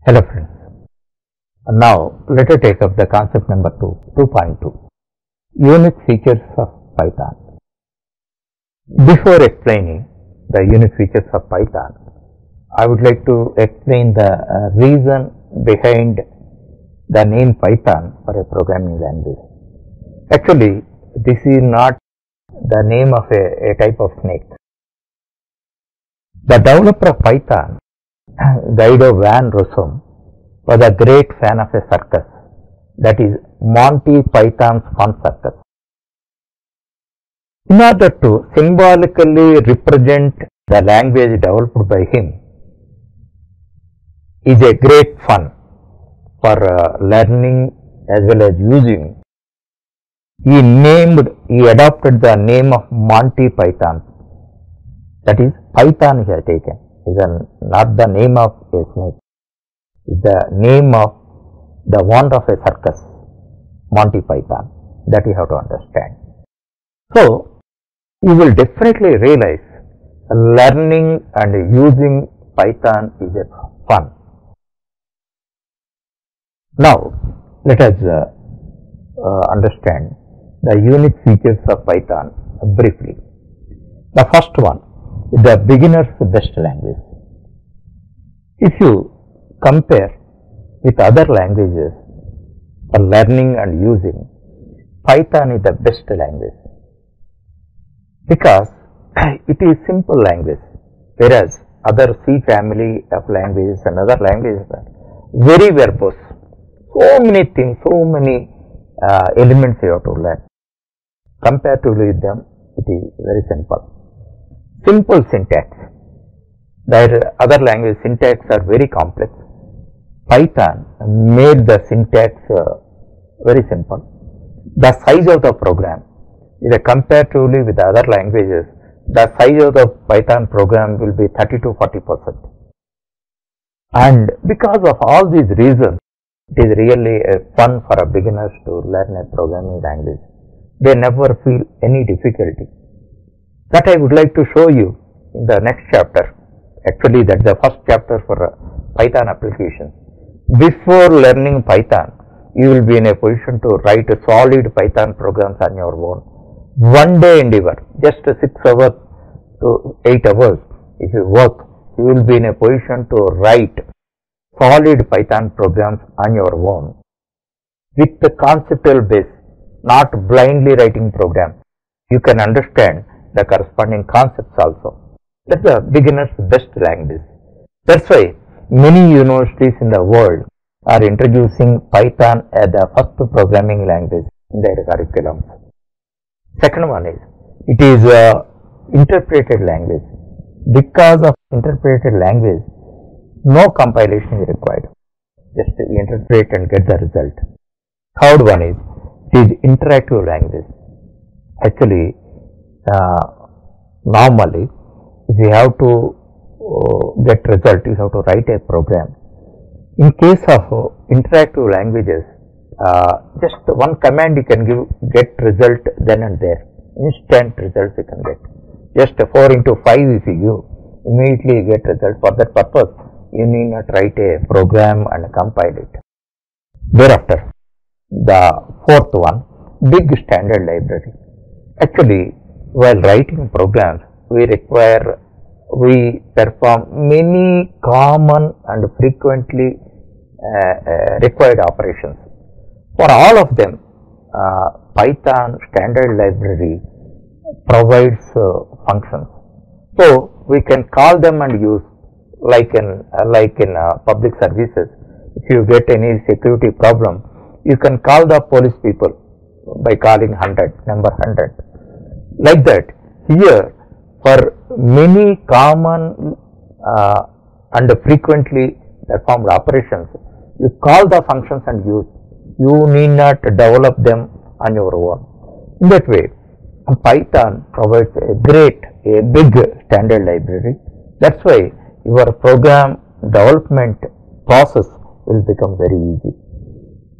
Hello friends. Now let us take up the concept number 2.2, unique features of Python. Before explaining the unique features of Python, I would like to explain the reason behind the name Python for a programming language. Actually, this is not the name of a type of snake. The developer of Python, Guido van Rossum, was a great fan of a circus, that is Monty Python's Fun Circus. In order to symbolically represent the language developed by him, is a great fun for learning as well as using. He adopted the name of Monty Python, that is Python he has taken. Is not the name of a snake, is the name of the owner of a circus, Monty Python. That you have to understand. So, you will definitely realize learning and using Python is a fun. Now, let us understand the unique features of Python briefly. The first one is the beginner's best language. If you compare with other languages for learning and using, Python is the best language because it is simple language, whereas other C family of languages and other languages are very verbose. So many things, so many elements you have to learn. Comparatively with them, it is very simple. Simple syntax. Their other language syntax are very complex. Python made the syntax very simple. The size of the program is comparatively with the other languages, the size of the Python program will be 30 to 40%. And because of all these reasons, it is really a fun for a beginners to learn a programming language. They never feel any difficulty. That I would like to show you in the next chapter. Actually, that is the first chapter for Python applications. Before learning Python, you will be in a position to write solid Python programs on your own. One day endeavor, just 6 hours to 8 hours, if you work, you will be in a position to write solid Python programs on your own with the conceptual base, not blindly writing program. You can understand the corresponding concepts also. That's the beginner's best language. That's why many universities in the world are introducing Python as the first programming language in their curriculum. Second one is, it is interpreted language. Because of interpreted language, no compilation is required. Just interpret and get the result. Third one is, it is interactive language. Actually, normally, if you have to get result, you have to write a program. In case of interactive languages, just one command you can get result then and there. Instant results you can get. Just 4 into 5 if you give, immediately you get result. For that purpose, you need not write a program and compile it. Thereafter, the fourth one, big standard library. Actually, while writing programs, we perform many common and frequently required operations. For all of them, Python standard library provides functions. So we can call them and use, like in public services. If you get any security problem, you can call the police people by calling number 100. Like that, here for many common and frequently performed operations, you call the functions and use. You need not develop them on your own. In that way, Python provides a big standard library. That's why your program development process will become very easy.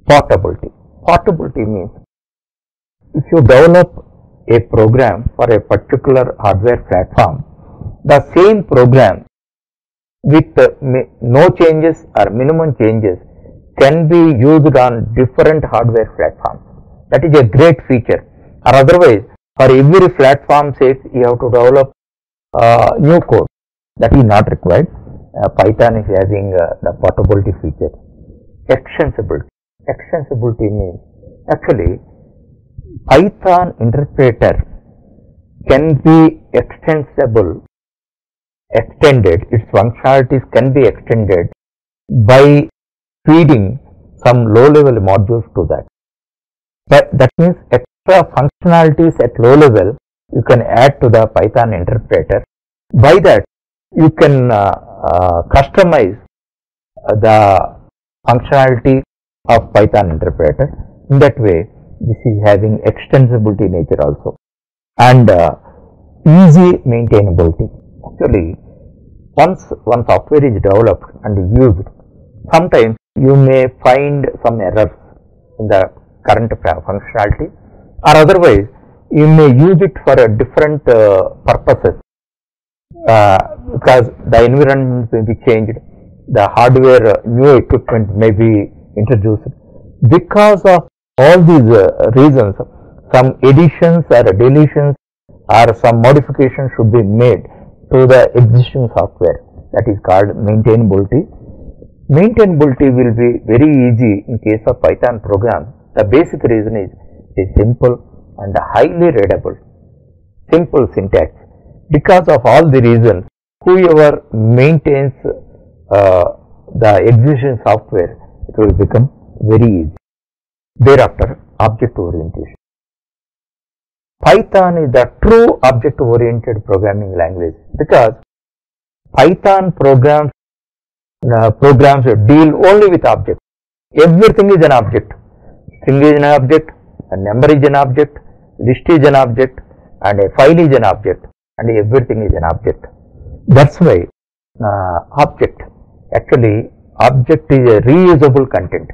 Portability. Portability means if you develop a program for a particular hardware platform, the same program with no changes or minimum changes can be used on different hardware platforms. That is a great feature. Or otherwise, for every platform says you have to develop new code. That is not required. Python is having the portability feature. Extensibility. Extensibility means actually Python interpreter can be extended, its functionalities can be extended by feeding some low level modules to that. That means extra functionalities at low level you can add to the Python interpreter. By that you can customize the functionality of Python interpreter. In that way, this is having extensibility nature also. And easy maintainability. Actually, once one software is developed and used, sometimes you may find some errors in the current functionality, or otherwise you may use it for a different purposes because the environment may be changed, the hardware new equipment may be introduced. Because of all these reasons, some additions or deletions or some modifications should be made to the existing software. That is called maintainability. Maintainability will be very easy in case of Python program. The basic reason is it is simple and highly readable. Simple syntax. Because of all the reasons, whoever maintains the existing software, it will become very easy. Thereafter, object orientation. Python is the true object oriented programming language because Python programs deal only with objects. Everything is an object. String is an object, a number is an object, list is an object, and a file is an object, and everything is an object. That's why object is a reusable content.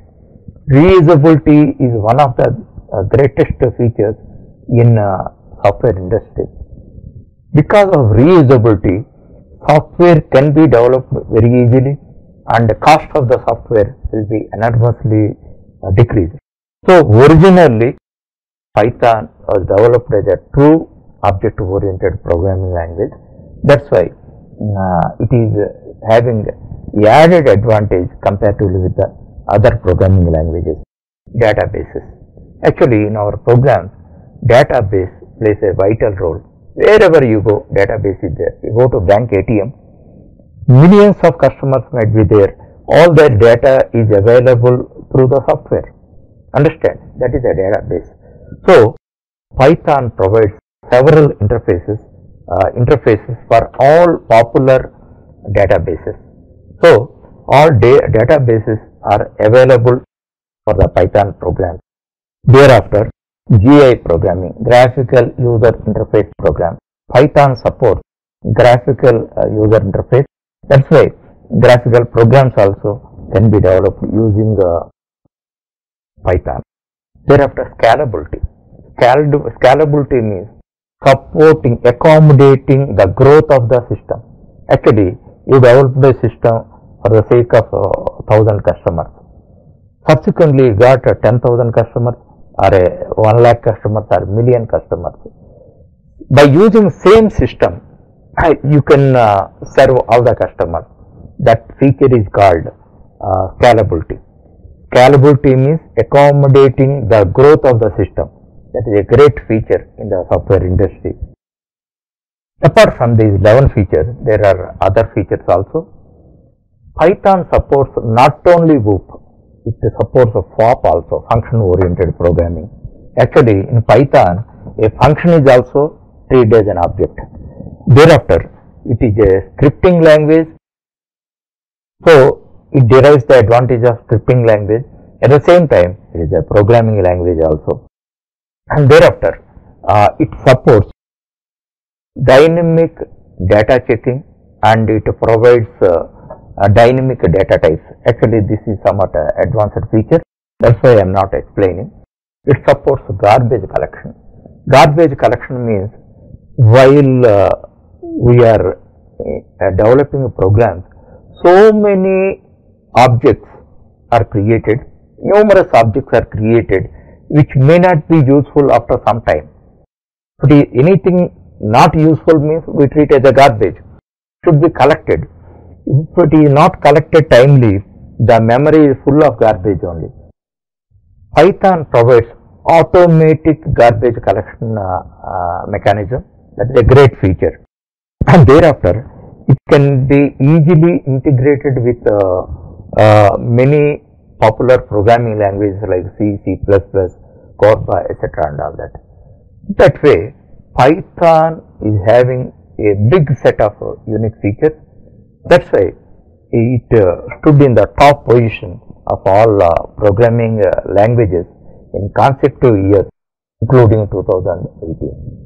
Reusability is one of the greatest features in software industry. Because of reusability, software can be developed very easily and the cost of the software will be enormously decreased. So originally Python was developed as a true object oriented programming language. That's why it is having added advantage comparatively with the other programming languages. Databases. Actually in our programs, database plays a vital role. Wherever you go, database is there. You go to bank ATM, millions of customers might be there. All their data is available through the software. Understand? That is a database. So Python provides several interfaces for all popular databases. So all databases are available for the Python program. Thereafter, GUI programming, graphical user interface program. Python supports graphical user interface. That's why graphical programs also can be developed using Python. Thereafter, scalability. Scalability means accommodating the growth of the system. Actually, you develop the system for the sake of 1,000 customers. Subsequently, you got 10,000 customers or 1 lakh customers or million customers. By using same system, you can serve all the customers. That feature is called scalability. Scalability means accommodating the growth of the system. That is a great feature in the software industry. Apart from these 11 features, there are other features also. Python supports not only WOOP, it supports FOP also, function oriented programming. Actually, in Python, a function is also treated as an object. Thereafter, it is a scripting language. So, it derives the advantage of scripting language. At the same time, it is a programming language also. And thereafter, it supports dynamic data checking and it provides dynamic data types. Actually, this is somewhat advanced feature. That's why I am not explaining. It supports garbage collection. Garbage collection means while we are developing programs, so many objects are created, numerous objects are created which may not be useful after some time. But anything not useful means we treat as a garbage, should be collected. If it is not collected timely, the memory is full of garbage only. Python provides automatic garbage collection mechanism. That is a great feature. And thereafter, it can be easily integrated with many popular programming languages like C, C++, Corba, etc. and all that. That way, Python is having a big set of unique features. That's why it stood in the top position of all programming languages in consecutive years, including 2018.